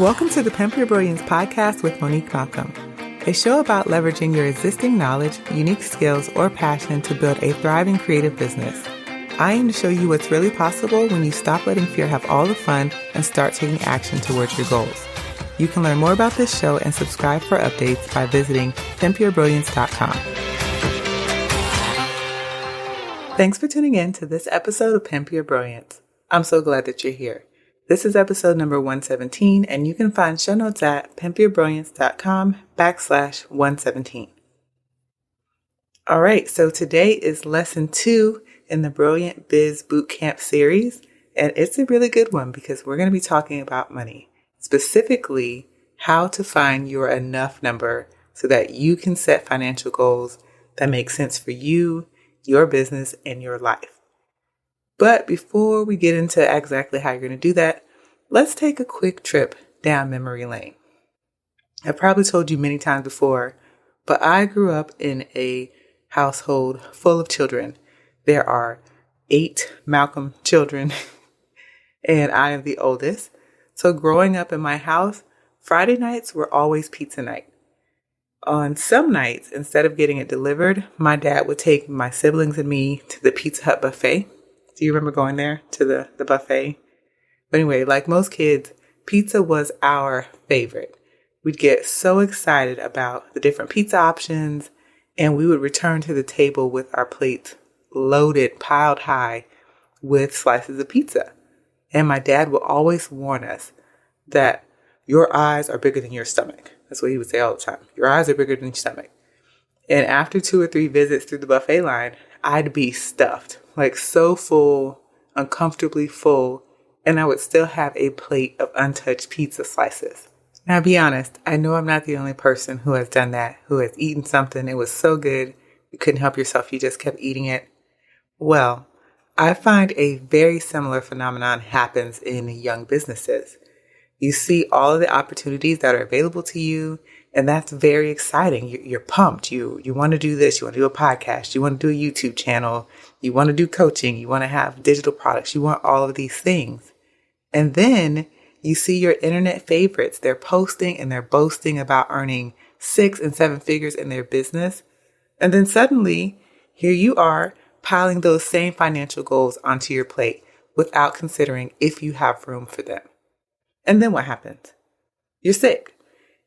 Welcome to the Pimp Your Brilliance podcast with Monique Malcolm, a show about leveraging your existing knowledge, unique skills, or passion to build a thriving creative business. I aim to show you what's really possible when you stop letting fear have all the fun and start taking action towards your goals. You can learn more about this show and subscribe for updates by visiting pimpyourbrilliance.com. Thanks for tuning in to this episode of Pimp Your Brilliance. I'm so glad that you're here. This is episode number 117, and you can find show notes at pimpyourbrilliance.com/117. All right, so today is lesson 2 in the Brilliant Biz Bootcamp series, and it's a really good one because we're going to be talking about money, specifically how to find your enough number so that you can set financial goals that make sense for you, your business, and your life. But before we get into exactly how you're going to do that, let's take a quick trip down memory lane. I've probably told you many times before, but I grew up in a household full of children. There are 8 Malcolm children, and I am the oldest. So growing up in my house, Friday nights were always pizza night. On some nights, instead of getting it delivered, my dad would take my siblings and me to the Pizza Hut buffet. Do you remember going there to the buffet? But anyway, like most kids, pizza was our favorite. We'd get so excited about the different pizza options, and we would return to the table with our plates loaded, piled high with slices of pizza. And my dad would always warn us that your eyes are bigger than your stomach. That's what he would say all the time. Your eyes are bigger than your stomach. And after 2 or 3 visits through the buffet line, I'd be stuffed, like so full, uncomfortably full, and I would still have a plate of untouched pizza slices. Now, be honest, I know I'm not the only person who has done that, who has eaten something. It was so good, you couldn't help yourself. You just kept eating it. Well, I find a very similar phenomenon happens in young businesses. You see all of the opportunities that are available to you, and that's very exciting. You're pumped. You want to do this. You want to do a podcast. You want to do a YouTube channel. You want to do coaching. You want to have digital products. You want all of these things. And then you see your internet favorites. They're posting and they're boasting about earning 6 and 7 figures in their business. And then suddenly, here you are piling those same financial goals onto your plate without considering if you have room for them. And then what happens? You're sick.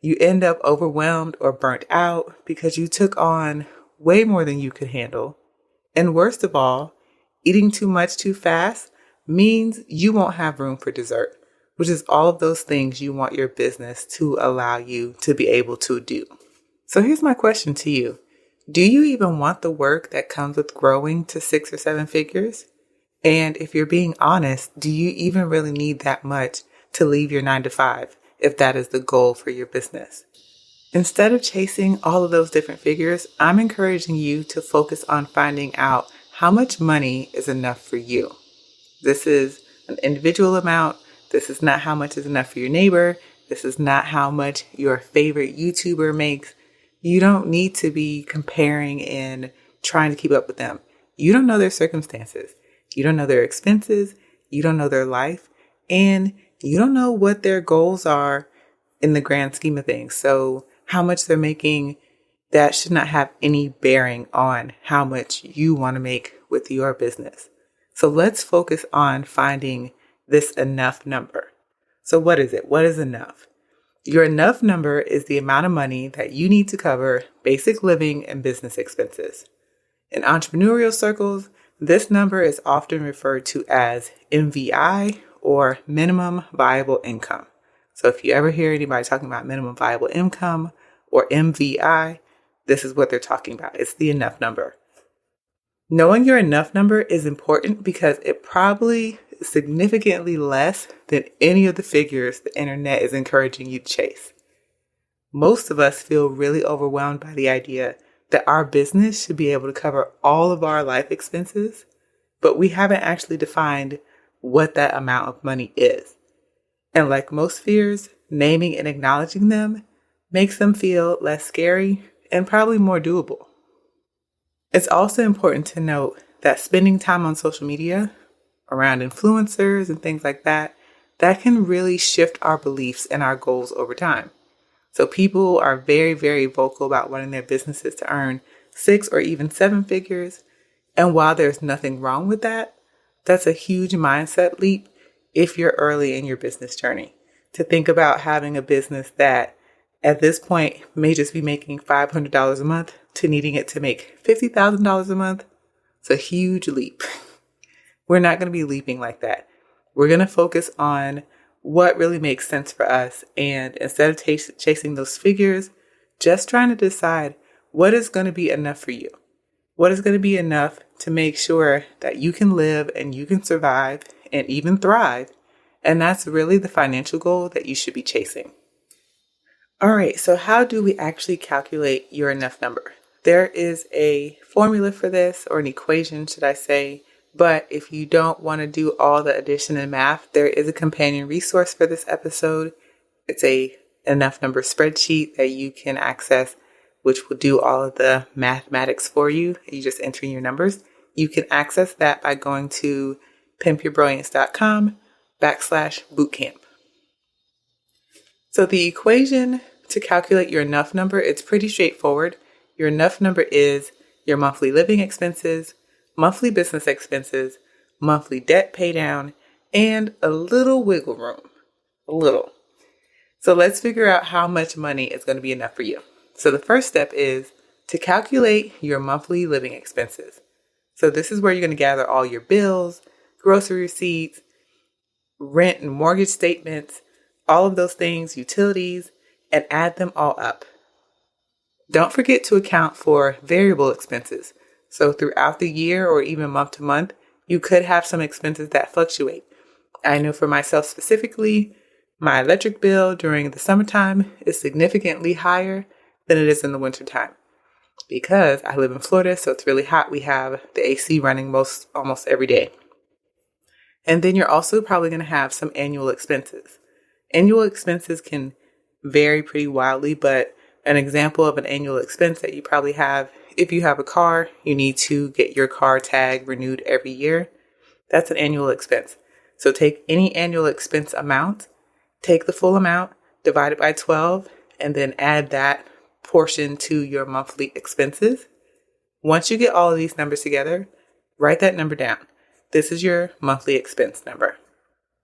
You end up overwhelmed or burnt out because you took on way more than you could handle. And worst of all, eating too much too fast means you won't have room for dessert, which is all of those things you want your business to allow you to be able to do. So here's my question to you. Do you even want the work that comes with growing to 6 or 7 figures? And if you're being honest, do you even really need that much to leave your 9 to 5 if that is the goal for your business? Instead of chasing all of those different figures, I'm encouraging you to focus on finding out how much money is enough for you. This is an individual amount. This is not how much is enough for your neighbor. This is not how much your favorite YouTuber makes. You don't need to be comparing and trying to keep up with them. You don't know their circumstances. You don't know their expenses. You don't know their life. And you don't know what their goals are in the grand scheme of things. So how much they're making, that should not have any bearing on how much you want to make with your business. So let's focus on finding this enough number. So what is it? What is enough? Your enough number is the amount of money that you need to cover basic living and business expenses. In entrepreneurial circles, this number is often referred to as MVI, or minimum viable income. So if you ever hear anybody talking about minimum viable income or MVI, this is what they're talking about. It's the enough number. Knowing your enough number is important because it probably is significantly less than any of the figures the internet is encouraging you to chase. Most of us feel really overwhelmed by the idea that our business should be able to cover all of our life expenses, but we haven't actually defined what that amount of money is. And like most fears, naming and acknowledging them makes them feel less scary and probably more doable. It's also important to note that spending time on social media around influencers and things like that that can really shift our beliefs and our goals over time. So people are very, very vocal about wanting their businesses to earn 6 or even 7 figures. And while there's nothing wrong with that, that's a huge mindset leap if you're early in your business journey. To think about having a business that at this point may just be making $500 a month to needing it to make $50,000 a month. It's a huge leap. We're not going to be leaping like that. We're going to focus on what really makes sense for us. And instead of chasing those figures, just trying to decide what is going to be enough for you. What is going to be enough to make sure that you can live and you can survive and even thrive. And that's really the financial goal that you should be chasing. All right, so how do we actually calculate your enough number? There is a formula for this, or an equation, should I say. But if you don't want to do all the addition and math, there is a companion resource for this episode. It's a enough number spreadsheet that you can access, which will do all of the mathematics for you. You just enter in your numbers. You can access that by going to pimpyourbrilliance.com/bootcamp. So the equation to calculate your enough number, it's pretty straightforward. Your enough number is your monthly living expenses, monthly business expenses, monthly debt pay down, and a little wiggle room. A little. So let's figure out how much money is going to be enough for you. So the first step is to calculate your monthly living expenses. So this is where you're going to gather all your bills, grocery receipts, rent and mortgage statements, all of those things, utilities, and add them all up. Don't forget to account for variable expenses. So throughout the year or even month to month, you could have some expenses that fluctuate. I know for myself specifically, my electric bill during the summertime is significantly higher than it is in the wintertime. Because I live in Florida, so it's really hot, we have the AC running almost every day. And then you're also probably going to have some annual expenses. Annual expenses can vary pretty wildly, but an example of an annual expense that you probably have, if you have a car, you need to get your car tag renewed every year. That's an annual expense. So take any annual expense amount, take the full amount, divide it by 12, and then add that portion to your monthly expenses. Once you get all of these numbers together, write that number down. This is your monthly expense number.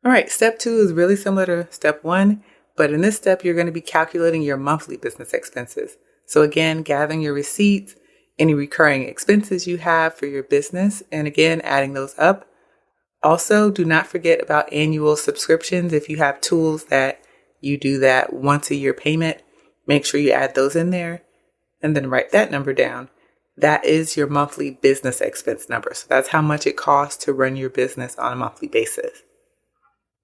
All right, step 2 is really similar to step 1, but in this step, you're going to be calculating your monthly business expenses. So again, gathering your receipts, any recurring expenses you have for your business, and again, adding those up. Also, do not forget about annual subscriptions. If you have tools that you do that once a year payment, make sure you add those in there and then write that number down. That is your monthly business expense number. So that's how much it costs to run your business on a monthly basis.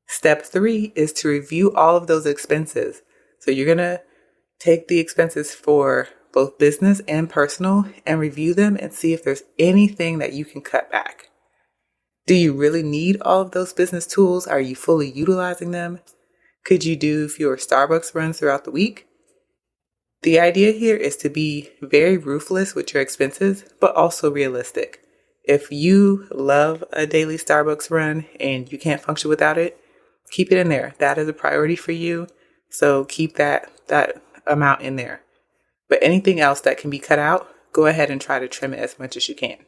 Step 3 is to review all of those expenses. So you're going to take the expenses for both business and personal and review them and see if there's anything that you can cut back. Do you really need all of those business tools? Are you fully utilizing them? Could you do fewer Starbucks runs throughout the week? The idea here is to be very ruthless with your expenses, but also realistic. If you love a daily Starbucks run and you can't function without it, keep it in there. That is a priority for you. So keep that amount in there. But anything else that can be cut out, go ahead and try to trim it as much as you can.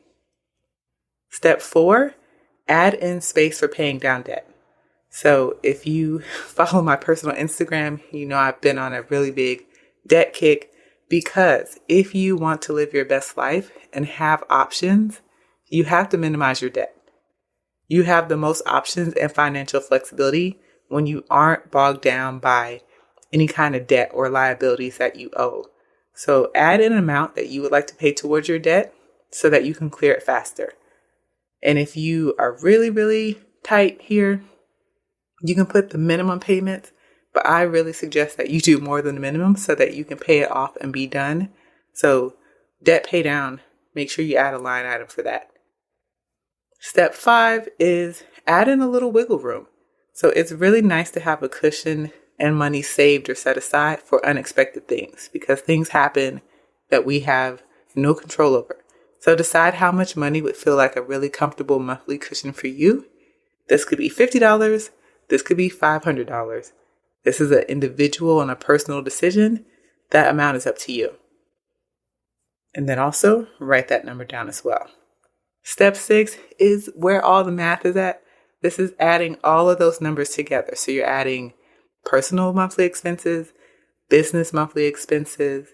Step 4, add in space for paying down debt. So if you follow my personal Instagram, you know I've been on a really big debt kick, because if you want to live your best life and have options, you have to minimize your debt. You have the most options and financial flexibility when you aren't bogged down by any kind of debt or liabilities that you owe. So add an amount that you would like to pay towards your debt so that you can clear it faster. And if you are really, really tight here, you can put the minimum payments, but I really suggest that you do more than the minimum so that you can pay it off and be done. So debt pay down, make sure you add a line item for that. Step 5 is add in a little wiggle room. So it's really nice to have a cushion and money saved or set aside for unexpected things, because things happen that we have no control over. So decide how much money would feel like a really comfortable monthly cushion for you. This could be $50, This could be $500. This is an individual and a personal decision. That amount is up to you. And then also write that number down as well. Step 6 is where all the math is at. This is adding all of those numbers together. So you're adding personal monthly expenses, business monthly expenses,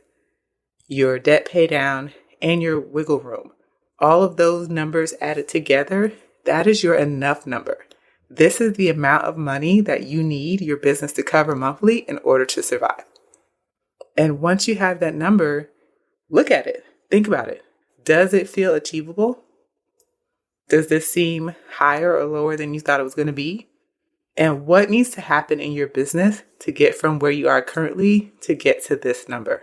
your debt pay down, and your wiggle room. All of those numbers added together, that is your enough number. This is the amount of money that you need your business to cover monthly in order to survive. And once you have that number, look at it. Think about it. Does it feel achievable? Does this seem higher or lower than you thought it was going to be? And what needs to happen in your business to get from where you are currently to get to this number?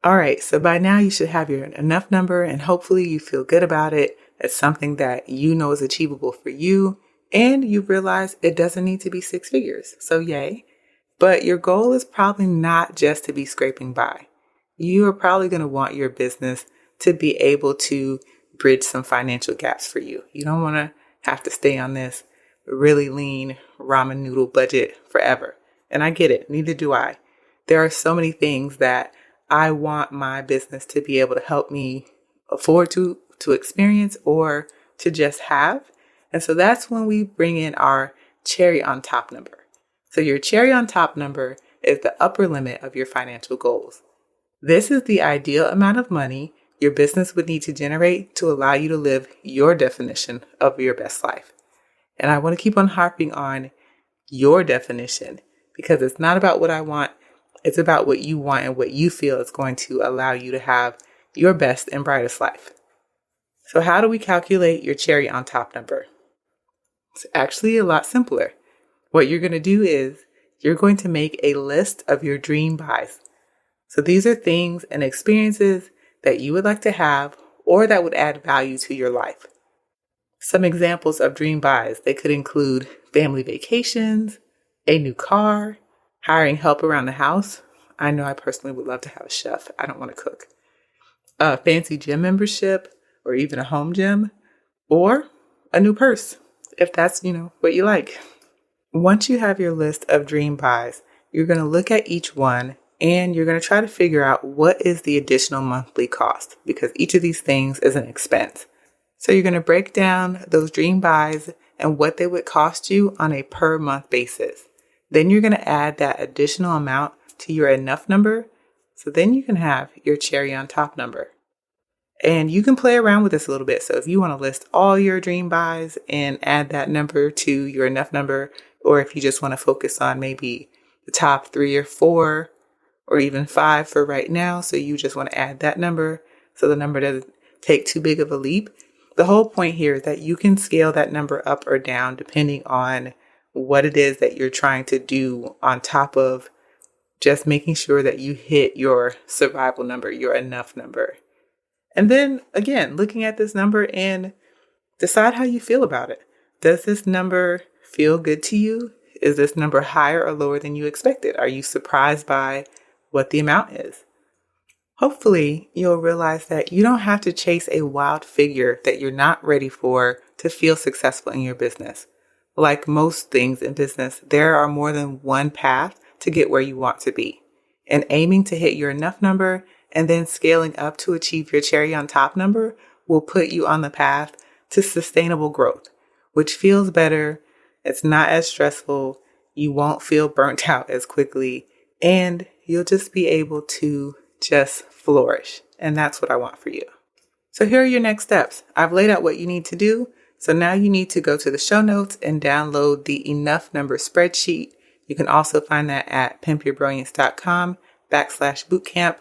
All right, so by now you should have your enough number, and hopefully you feel good about it. It's something that you know is achievable for you, and you realize it doesn't need to be 6 figures. So yay. But your goal is probably not just to be scraping by. You are probably going to want your business to be able to bridge some financial gaps for you. You don't want to have to stay on this really lean ramen noodle budget forever. And I get it. Neither do I. There are so many things that I want my business to be able to help me afford to experience or to just have. And so that's when we bring in our cherry on top number. So your cherry on top number is the upper limit of your financial goals. This is the ideal amount of money your business would need to generate to allow you to live your definition of your best life. And I want to keep on harping on your definition because it's not about what I want. It's about what you want and what you feel is going to allow you to have your best and brightest life. So how do we calculate your cherry on top number? It's actually a lot simpler. What you're going to do is you're going to make a list of your dream buys. So these are things and experiences that you would like to have or that would add value to your life. Some examples of dream buys, they could include family vacations, a new car, hiring help around the house. I know I personally would love to have a chef. I don't want to cook. A fancy gym membership or even a home gym, or a new purse, if that's, what you like. Once you have your list of dream buys, you're going to look at each one and you're going to try to figure out what is the additional monthly cost, because each of these things is an expense. So you're going to break down those dream buys and what they would cost you on a per month basis. Then you're going to add that additional amount to your enough number. So then you can have your cherry on top number. And you can play around with this a little bit. So if you want to list all your dream buys and add that number to your enough number, or if you just want to focus on maybe the top 3 or 4 or even 5 for right now, so you just want to add that number so the number doesn't take too big of a leap. The whole point here is that you can scale that number up or down depending on what it is that you're trying to do, on top of just making sure that you hit your survival number, your enough number. And then again, looking at this number and decide how you feel about it. Does this number feel good to you? Is this number higher or lower than you expected? Are you surprised by what the amount is? Hopefully, you'll realize that you don't have to chase a wild figure that you're not ready for to feel successful in your business. Like most things in business, there are more than one path to get where you want to be. And aiming to hit your enough number and then scaling up to achieve your cherry on top number will put you on the path to sustainable growth, which feels better. It's not as stressful. You won't feel burnt out as quickly, and you'll just be able to just flourish. And that's what I want for you. So here are your next steps. I've laid out what you need to do. So now you need to go to the show notes and download the enough number spreadsheet. You can also find that at pimpyourbrilliance.com/bootcamp.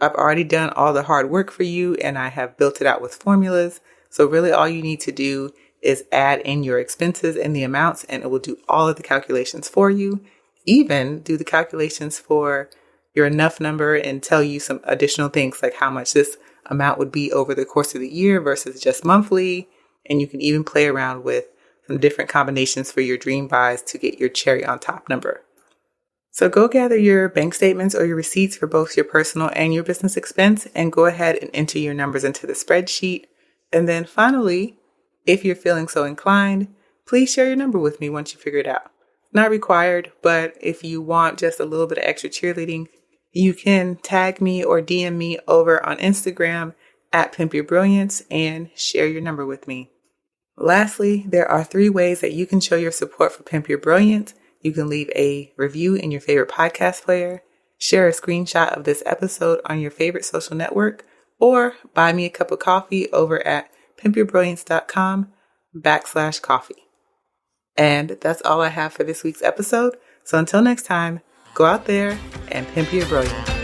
I've already done all the hard work for you and I have built it out with formulas. So really all you need to do is add in your expenses and the amounts, and it will do all of the calculations for you. Even do the calculations for your enough number and tell you some additional things like how much this amount would be over the course of the year versus just monthly. And you can even play around with some different combinations for your dream buys to get your cherry on top number. So go gather your bank statements or your receipts for both your personal and your business expense and go ahead and enter your numbers into the spreadsheet. And then finally, if you're feeling so inclined, please share your number with me once you figure it out. Not required, but if you want just a little bit of extra cheerleading, you can tag me or DM me over on Instagram at Pimp Your Brilliance and share your number with me. Lastly, there are 3 ways that you can show your support for Pimp Your Brilliance. You can leave a review in your favorite podcast player, share a screenshot of this episode on your favorite social network, or buy me a cup of coffee over at pimpyourbrilliance.com/coffee. And that's all I have for this week's episode. So until next time, go out there and pimp your brilliance.